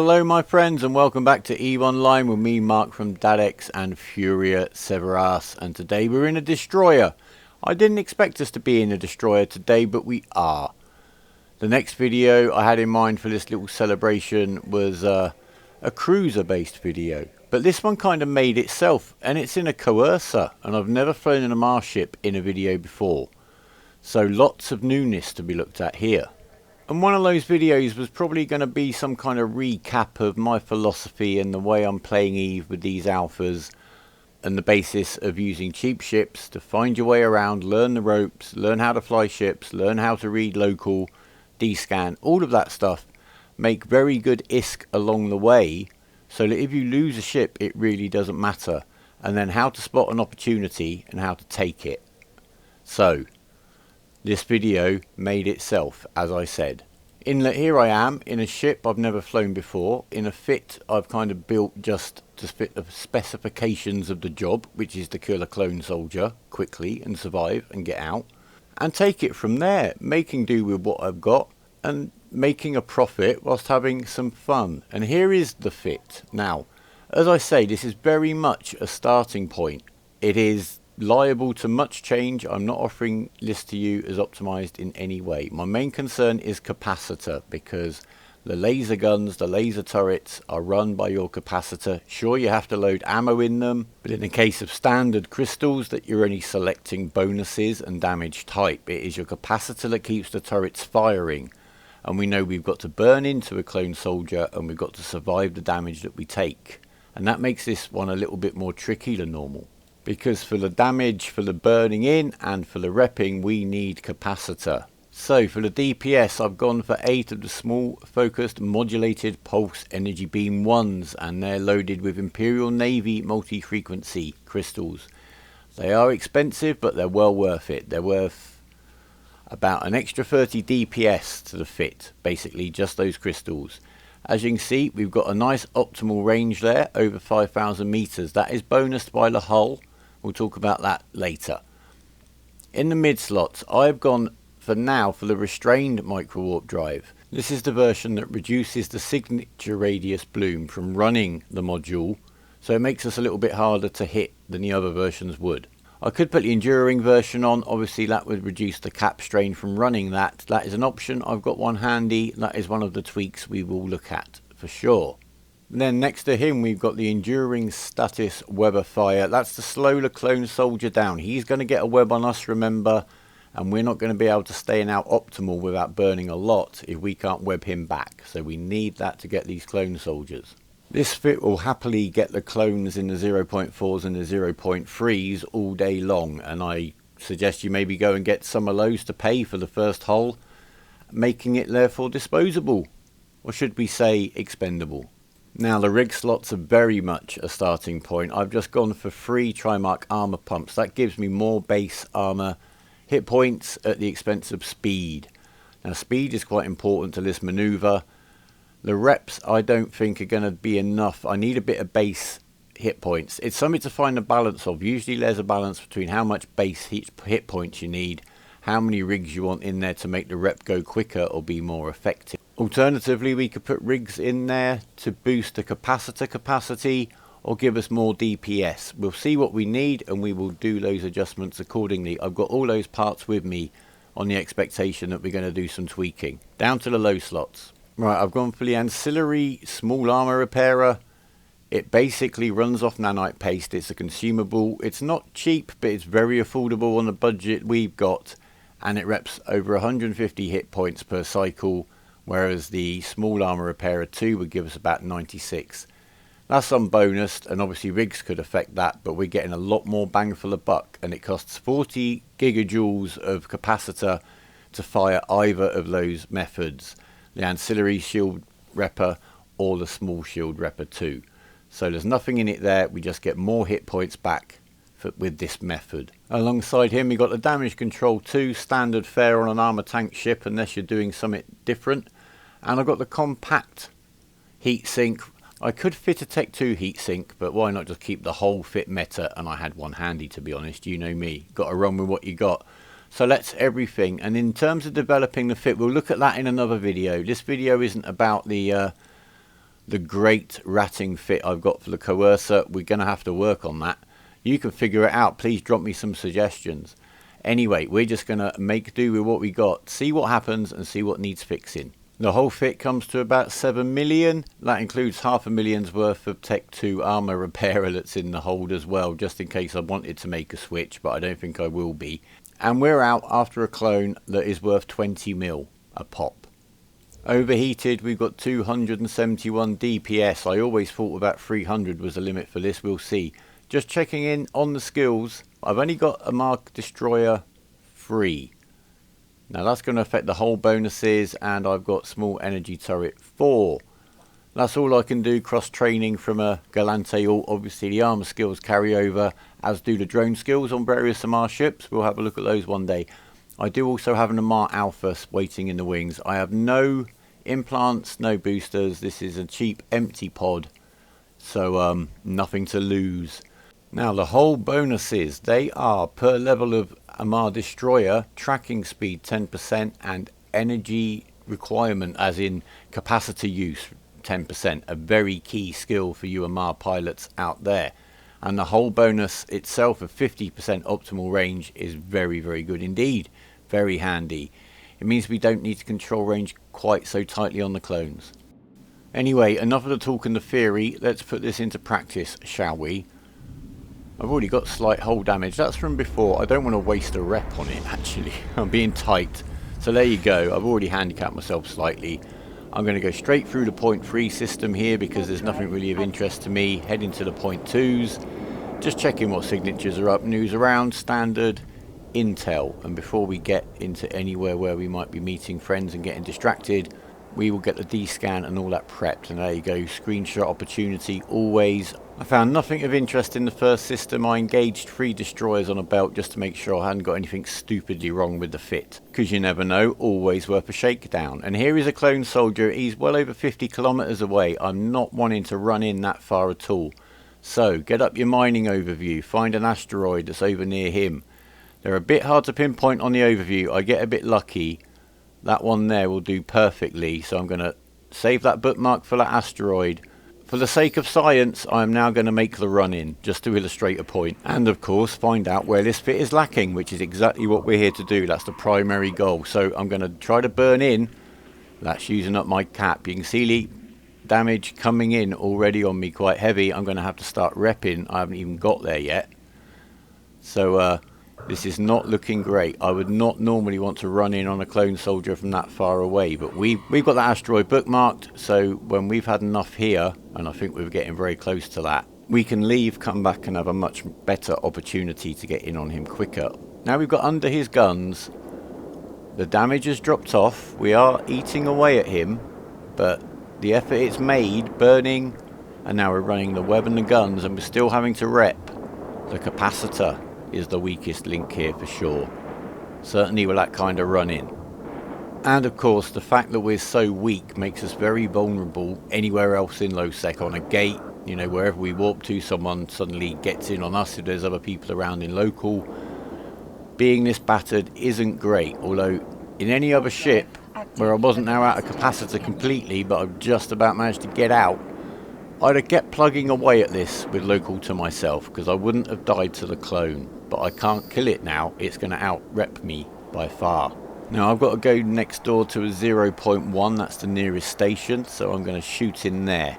Hello my friends and welcome back to EVE Online with me Mark from Dadex and Furia Severas, and today we're in a destroyer. I didn't expect us to be in a destroyer today, but we are. The next video I had in mind for this little celebration was a cruiser based video, but this one kind of made itself, and it's in a Coercer, and I've never flown an Amarr ship in a video before, so lots of newness to be looked at here. And one of those videos was probably going to be some kind of recap of my philosophy and the way I'm playing EVE with these alphas, and the basis of using cheap ships to find your way around, learn the ropes, learn how to fly ships, learn how to read local, descan, all of that stuff. Make very good ISK along the way, so that if you lose a ship it really doesn't matter, and then how to spot an opportunity and how to take it. So this video made itself, as I said. Here I am in a ship I've never flown before, in a fit I've kind of built just to fit the specifications of the job, which is to kill a clone soldier quickly and survive and get out, and take it from there, making do with what I've got and making a profit whilst having some fun. And here is the fit. Now, as I say, this is very much a starting point. It is liable to much change. I'm not offering this to you as optimized in any way. My main concern is capacitor, because the laser guns, the laser turrets are run by your capacitor. Sure, you have to load ammo in them, but in the case of standard crystals that you're only selecting bonuses and damage type, it is your capacitor that keeps the turrets firing. And we know we've got to burn into a clone soldier and we've got to survive the damage that we take, and that makes this one a little bit more tricky than normal. Because for the damage, for the burning in and for the repping, we need capacitor. So for the DPS I've gone for 8 of the small focused modulated pulse energy beam 1s, and they're loaded with Imperial Navy multi-frequency crystals. They are expensive, but they're well worth it. They're worth about an extra 30 DPS to the fit, basically just those crystals. As you can see, we've got a nice optimal range there, over 5,000 meters. That is bonused by the hull. We'll talk about that later. In the mid slots, I've gone for now for the restrained micro warp drive. This is the version that reduces the signature radius bloom from running the module, so it makes us a little bit harder to hit than the other versions would. I could put the enduring version on. Obviously that would reduce the cap strain from running that. That is an option. I've got one handy. That is one of the tweaks we will look at for sure. Then next to him we've got the enduring status webber fire. That's to slow the clone soldier down. He's going to get a web on us, remember, and we're not going to be able to stay in our optimal without burning a lot if we can't web him back. So we need that to get these clone soldiers. This fit will happily get the clones in the 0.4s and the 0.3s all day long, and I suggest you maybe go and get some of those to pay for the first hull, making it therefore disposable, or should we say expendable. Now the rig slots are very much a starting point. I've just gone for 3 Trimark armor pumps. That gives me more base armor hit points at the expense of speed. Now speed is quite important to this maneuver. The reps I don't think are going to be enough. I need a bit of base hit points. It's something to find a balance of. Usually there's a balance between how much base hit points you need, how many rigs you want in there to make the rep go quicker or be more effective. Alternatively, we could put rigs in there to boost the capacitor capacity or give us more DPS. We'll see what we need and we will do those adjustments accordingly. I've got all those parts with me on the expectation that we're going to do some tweaking. Down to the low slots. Right, I've gone for the ancillary small armor repairer. It basically runs off nanite paste. It's a consumable. It's not cheap, but it's very affordable on the budget we've got, and it reps over 150 hit points per cycle, whereas the small armor repairer 2 would give us about 96. That's unbonused, and obviously rigs could affect that, but we're getting a lot more bang for the buck, and it costs 40 gigajoules of capacitor to fire either of those methods, the ancillary shield repper or the small shield repper 2. So there's nothing in it there, we just get more hit points back with this method. Alongside him we got the damage control 2, standard fare on an armor tank ship unless you're doing something different, and I've got the compact heatsink. I could fit a Tech 2 heatsink, but why not just keep the whole fit meta, and I had one handy to be honest. You know me, got to run with what you got. So that's everything. And in terms of developing the fit, we'll look at that in another video. This video isn't about the the great ratting fit I've got for the Coercer. We're going to have to work on that. You can figure it out. Please drop me some suggestions. Anyway, we're just going to make do with what we got, see what happens and see what needs fixing. The whole fit comes to about 7 million. That includes $500,000 worth of Tech 2 armor repairer that's in the hold as well, just in case I wanted to make a switch, but I don't think I will be. And we're out after a clone that is worth 20 mil a pop. Overheated, we've got 271 DPS. I always thought about 300 was the limit for this, we'll see. Just checking in on the skills, I've only got Amarr Destroyer 3. Now that's going to affect the whole bonuses, and I've got Small Energy Turret 4. That's all I can do cross training from a Galante ult. Obviously the armor skills carry over, as do the drone skills on various Amarr ships. We'll have a look at those one day. I do also have an Amarr Alpha waiting in the wings. I have no implants, no boosters. This is a cheap empty pod, so nothing to lose. Now the whole bonuses, they are per level of Amarr Destroyer, tracking speed 10% and energy requirement, as in capacity use, 10%. A very key skill for you Amarr pilots out there. And the whole bonus itself of 50% optimal range is very, very good indeed. Very handy. It means we don't need to control range quite so tightly on the clones. Anyway, enough of the talk and the theory. Let's put this into practice, shall we? I've already got slight hull damage. That's from before. I don't want to waste a rep on it, actually. I'm being tight. So there you go. I've already handicapped myself slightly. I'm going to go straight through the point 3 system here because there's nothing really of interest to me. Head into the point 2s. Just checking what signatures are up. News around. Standard. Intel. And before we get into anywhere where we might be meeting friends and getting distracted, we will get the D-scan and all that prepped. And there you go. Screenshot opportunity always. I found nothing of interest in the first system. I engaged 3 destroyers on a belt just to make sure I hadn't got anything stupidly wrong with the fit. Because you never know, always worth a shakedown. And here is a clone soldier. He's well over 50 kilometers away. I'm not wanting to run in that far at all. So, get up your mining overview. Find an asteroid that's over near him. They're a bit hard to pinpoint on the overview. I get a bit lucky. That one there will do perfectly. So I'm going to save that bookmark for that asteroid. For the sake of science, I am now going to make the run in, just to illustrate a point. And of course, find out where this fit is lacking, which is exactly what we're here to do. That's the primary goal. So I'm going to try to burn in. That's using up my cap. You can see the damage coming in already on me quite heavy. I'm going to have to start repping. I haven't even got there yet. So this is not looking great. I would not normally want to run in on a clone soldier from that far away, but we've got that asteroid bookmarked, so when we've had enough here, and I think we're getting very close to that, we can leave, come back and have a much better opportunity to get in on him quicker. Now we've got under his guns, the damage has dropped off, we are eating away at him, but the effort it's made, burning, and now we're running the web and the guns, and we're still having to rep. The capacitor is the weakest link here for sure. Certainly with that kind of run in. And of course the fact that we're so weak makes us very vulnerable anywhere else in low sec. On a gate, you know, wherever we warp to, someone suddenly gets in on us if there's other people around in local. Being this battered isn't great, although in any other ship where I wasn't now out of capacitor completely, but I've just about managed to get out, I'd have kept plugging away at this with local to myself, because I wouldn't have died to the clone. But I can't kill it now. It's going to out-rep me by far. Now I've got to go next door to a 0.1. That's the nearest station. So I'm going to shoot in there.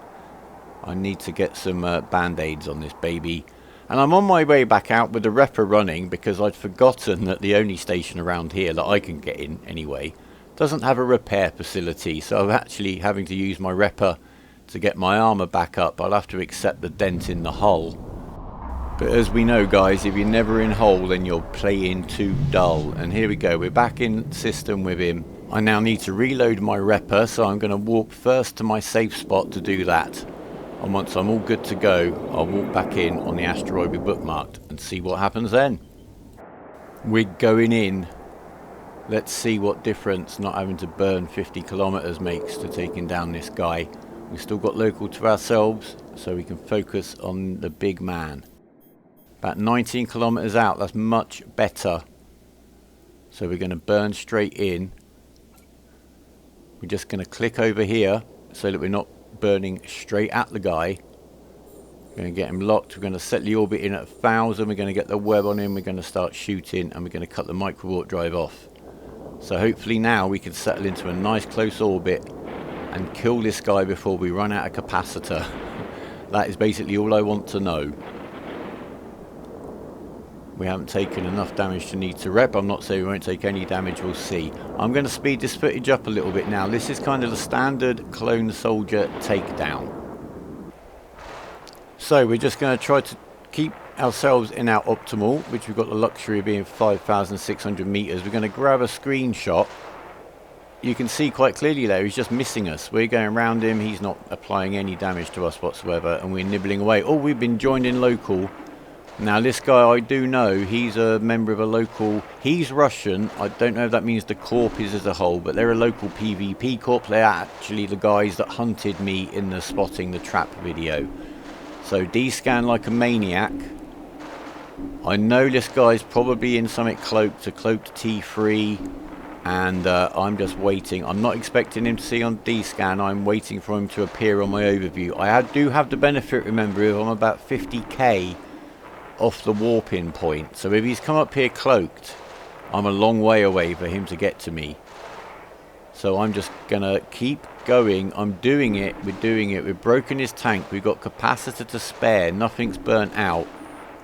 I need to get some band-aids on this baby. And I'm on my way back out with the repper running, because I'd forgotten that the only station around here that I can get in anyway doesn't have a repair facility. So I'm actually having to use my repper to get my armor back up. I'll have to accept the dent in the hull. But as we know, guys, if you're never in hole, then you're playing too dull. And here we go, we're back in system with him. I now need to reload my repper, so I'm going to walk first to my safe spot to do that. And once I'm all good to go, I'll walk back in on the asteroid we bookmarked and see what happens then. We're going in. Let's see what difference not having to burn 50 kilometers makes to taking down this guy. We've still got local to ourselves, so we can focus on the big man. About 19 kilometers out, that's much better. So we're going to burn straight in. We're just going to click over here so that we're not burning straight at the guy. We're going to get him locked. We're going to set the orbit in at 1000. We're going to get the web on him. We're going to start shooting, and we're going to cut the micro warp drive off. So hopefully now we can settle into a nice close orbit and kill this guy before we run out of capacitor. That is basically all I want to know. We haven't taken enough damage to need to rep. I'm not saying we won't take any damage, we'll see. I'm going to speed this footage up a little bit now. This is kind of the standard clone soldier takedown. So we're just going to try to keep ourselves in our optimal, which we've got the luxury of being 5,600 meters. We're going to grab a screenshot. You can see quite clearly there, he's just missing us. We're going around him, he's not applying any damage to us whatsoever, and we're nibbling away. Oh, we've been joined in local. Now this guy I do know, he's a member of a local, he's Russian. I don't know if that means the corp is as a whole, but they're a local PvP corp. They're actually the guys that hunted me in the spotting the trap video. So D-scan like a maniac. I know this guy's probably in something cloaked, a cloaked T3, and I'm just waiting. I'm not expecting him to see on D-scan, I'm waiting for him to appear on my overview. I do have the benefit, remember, if I'm about 50k off the warping point. So if he's come up here cloaked, I'm a long way away for him to get to me. So I'm just gonna keep going. I'm doing it, we're doing it. We've broken his tank, we've got capacitor to spare, nothing's burnt out.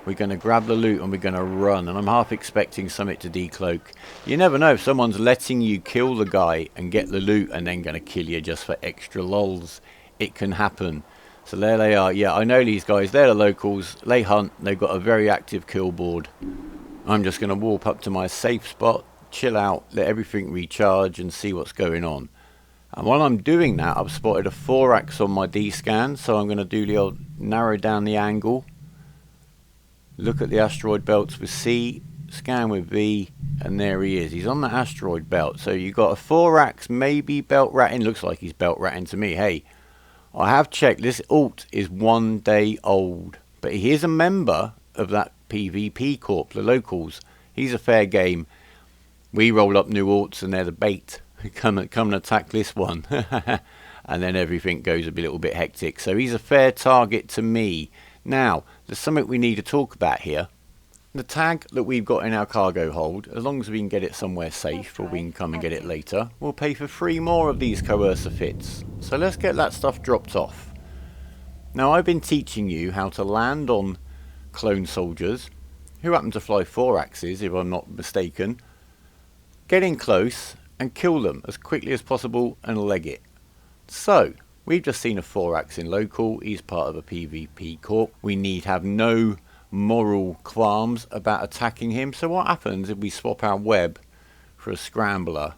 We're going to grab the loot and we're going to run, and I'm half expecting something to decloak. You never know, if someone's letting you kill the guy and get the loot and then going to kill you just for extra lols. It can happen. So there they are. Yeah, I know these guys, they're the locals, they hunt, they've got a very active kill board. I'm just going to warp up to my safe spot, chill out, let everything recharge and see what's going on. And while I'm doing that, I've spotted a 4-ax on my D-scan, so I'm going to do the old narrow down the angle. Look at the asteroid belts with C, scan with V, and there he is. He's on the asteroid belt. So you've got a 4-ax, maybe belt ratting. Looks like he's belt ratting to me. Hey, I have checked. This alt is 1 day old. But he is a member of that PvP corp, the locals. He's a fair game. We roll up new alts and they're the bait. Come and attack this one. And then everything goes a little bit hectic. So he's a fair target to me. Now, there's something we need to talk about here. The tag that we've got in our cargo hold, as long as we can get it somewhere safe, or we can come and get it later, we'll pay for 3 more of these Coercer fits. So let's get that stuff dropped off. Now, I've been teaching you how to land on clone soldiers, who happen to fly 4-axes, if I'm not mistaken, get in close and kill them as quickly as possible and leg it. So, we've just seen a 4-ax in local. He's part of a PvP corp. We need have no moral qualms about attacking him. So what happens if we swap our web for a scrambler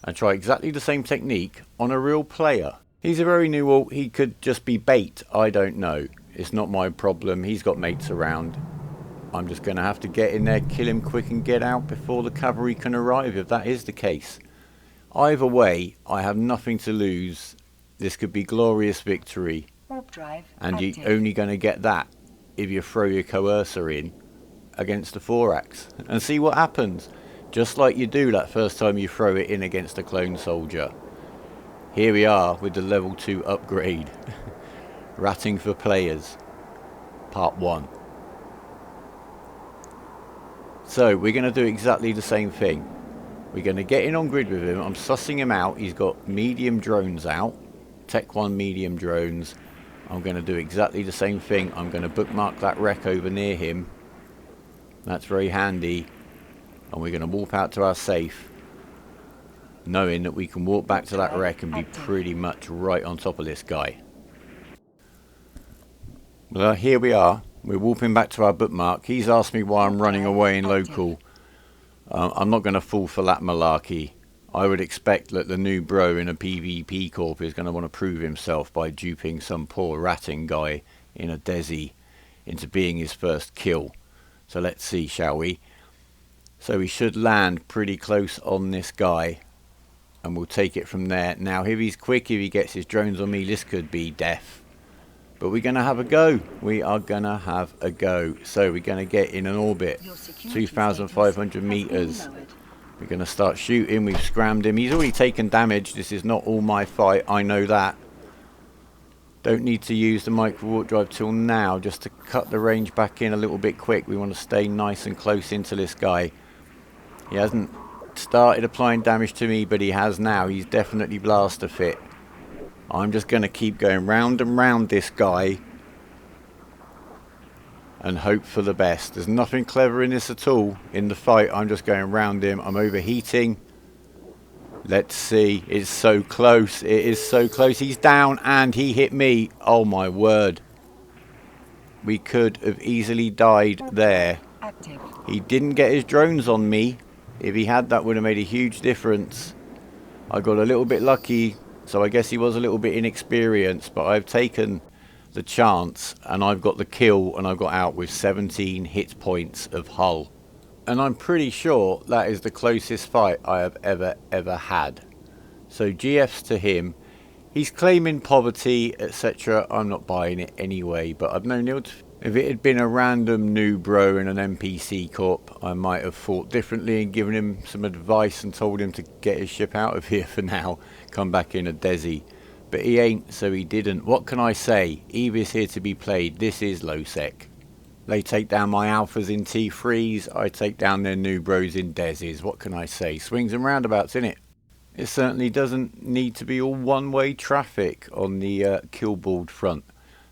and try exactly the same technique on a real player? He's a very new alt. He could just be bait. I don't know. It's not my problem. He's got mates around. I'm just going to have to get in there, kill him quick and get out before the cavalry can arrive, if that is the case. Either way, I have nothing to lose. This could be glorious victory, and you're only going to get that if you throw your Coercer in against the 4-ax and see what happens, just like you do that first time you throw it in against a clone soldier. Here we are with the level 2 upgrade. Ratting for players, part 1. So we're going to do exactly the same thing. We're going to get in on grid with him. I'm sussing him out. He's got medium drones out. Tech 1 medium drones. I'm going to do exactly the same thing. I'm going to bookmark that wreck over near him. That's very handy. And we're going to warp out to our safe, knowing that we can walk back to that wreck and be pretty much right on top of this guy. Well, here we are. We're warping back to our bookmark. He's asked me why I'm running away in local. I'm not going to fall for that malarkey. I would expect that the new bro in a PvP corp is going to want to prove himself by duping some poor ratting guy in a desi into being his first kill. So let's see, shall we? So we should land pretty close on this guy, and we'll take it from there. Now, if he's quick, if he gets his drones on me, this could be death. But we're going to have a go. We are going to have a go. So we're going to get in an orbit, 2,500 meters. We're going to start shooting. We've scrammed him. He's already taken damage. This is not all my fight. I know that. Don't need to use the micro warp drive till now, just to cut the range back in a little bit quick. We want to stay nice and close into this guy. He hasn't started applying damage to me, but he has now. He's definitely blaster fit. I'm just going to keep going round and round this guy and hope for the best. There's nothing clever in this at all in the fight. I'm just going round him. I'm overheating. Let's see. It's so close. It is so close. He's down and he hit me. Oh my word. We could have easily died there. He didn't get his drones on me. If he had, that would have made a huge difference. I got a little bit lucky, so I guess he was a little bit inexperienced, but I've taken the chance and I've got the kill and I've got out with 17 hit points of hull. And I'm pretty sure that is the closest fight I have ever had. So GFs to him. He's claiming poverty, etc. I'm not buying it anyway, but I've no need. If it had been a random new bro in an NPC corp, I might have thought differently and given him some advice and told him to get his ship out of here for now. Come back in a desi. But he ain't, so he didn't. What can I say? Eve is here to be played. This is low sec. They take down my alphas in T3s. I take down their new bros in desis. What can I say? Swings and roundabouts, innit? It certainly doesn't need to be all one-way traffic on the killboard front.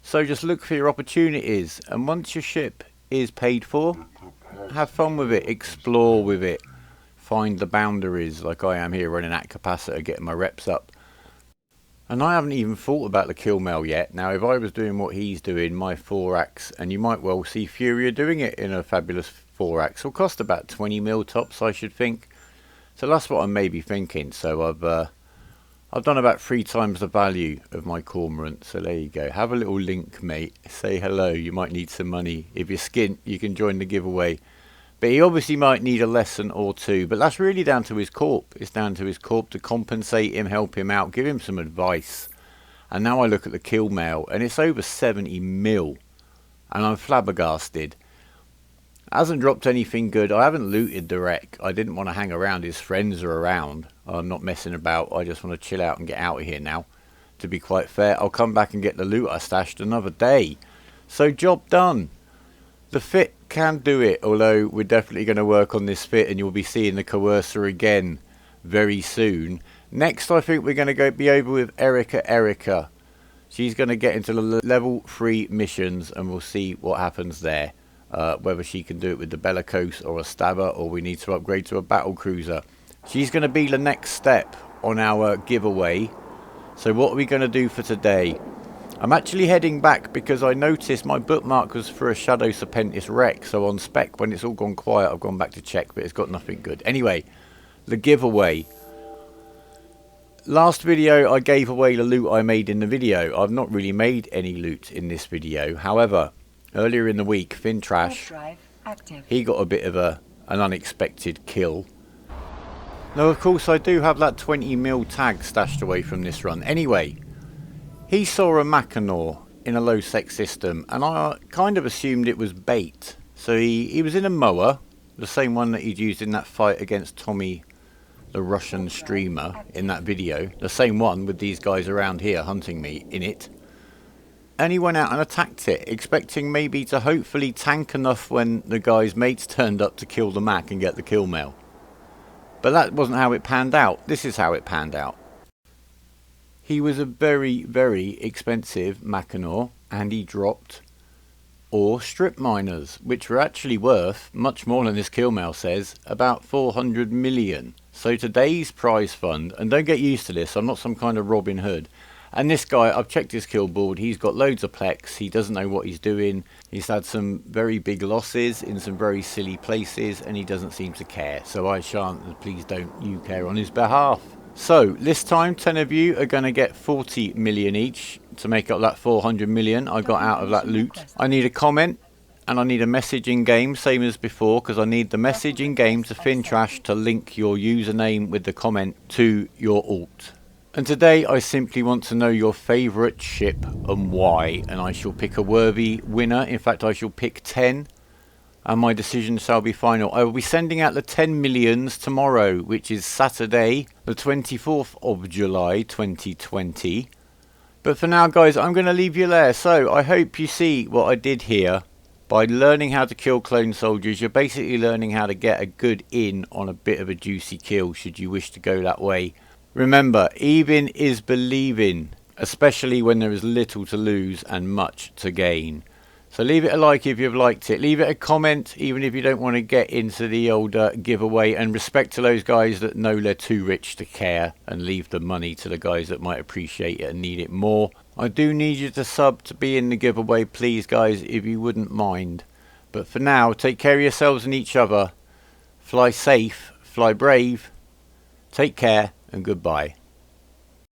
So just look for your opportunities. And once your ship is paid for, have fun with it. Explore with it. Find the boundaries like I am here running at capacitor, getting my reps up. And I haven't even thought about the kill mail yet. Now, if I was doing what he's doing, my 4-axe, and you might well see Furia doing it in a fabulous 4-axe, will cost about 20 mil tops, I should think. So that's what I'm maybe thinking. So I've done about 3 times the value of my cormorant. So there you go. Have a little link, mate. Say hello. You might need some money. If you're skint, you can join the giveaway. But he obviously might need a lesson or two. But that's really down to his corp. It's down to his corp to compensate him, help him out, give him some advice. And now I look at the kill mail, and it's over 70 mil. And I'm flabbergasted. Hasn't dropped anything good. I haven't looted the wreck. I didn't want to hang around. His friends are around. I'm not messing about. I just want to chill out and get out of here now. To be quite fair, I'll come back and get the loot I stashed another day. So job done. The fit can do it, although we're definitely going to work on this fit and you'll be seeing the Coercer again very soon. Next, I think we're going to be over with Erica. She's going to get into the level 3 missions and we'll see what happens there. Whether she can do it with the Bellicose or a Stabber, or we need to upgrade to a battle cruiser. She's going to be the next step on our giveaway. So what are we going to do for today? I'm actually heading back because I noticed my bookmark was for a Shadow Serpentis wreck. So on spec, when it's all gone quiet, I've gone back to check, but it's got nothing good. Anyway, the giveaway. Last video, I gave away the loot I made in the video. I've not really made any loot in this video. However, earlier in the week, ThinTrash, he got a bit of an unexpected kill. Now, of course, I do have that 20 mil tag stashed away from this run. Anyway, he saw a Mackinaw in a low sec system, and I kind of assumed it was bait. So he was in a mower, the same one that he'd used in that fight against Tommy, the Russian streamer, in that video. The same one with these guys around here hunting me in it. And he went out and attacked it, expecting maybe to hopefully tank enough when the guy's mates turned up to kill the Mac and get the kill mail. But that wasn't how it panned out. This is how it panned out. He was a very, very expensive Mackinaw, and he dropped ore strip miners, which were actually worth, much more than this kill mail says, about 400 million. So today's prize fund, and don't get used to this, I'm not some kind of Robin Hood. And this guy, I've checked his kill board, he's got loads of plex, he doesn't know what he's doing, he's had some very big losses in some very silly places, and he doesn't seem to care. So I shan't, please don't you care on his behalf. So this time 10 of you are going to get 40 million each to make up that 400 million I got out of that loot. I need a comment and I need a message in game, same as before, because I need the message in game to ThinTrash to link your username with the comment to your alt. And today I simply want to know your favourite ship and why, and I shall pick a worthy winner. In fact, I shall pick 10 and my decision shall be final. I will be sending out the 10 millions tomorrow, which is Saturday the 24th of July 2020. But for now, guys, I'm going to leave you there. So I hope you see what I did here. By learning how to kill clone soldiers, you're basically learning how to get a good in on a bit of a juicy kill should you wish to go that way. Remember, even is believing, especially when there is little to lose and much to gain. So leave it a like if you've liked it. Leave it a comment even if you don't want to get into the old giveaway. And respect to those guys that know they're too rich to care and leave the money to the guys that might appreciate it and need it more. I do need you to sub to be in the giveaway, please guys, if you wouldn't mind. But for now, take care of yourselves and each other. Fly safe, fly brave, take care and goodbye.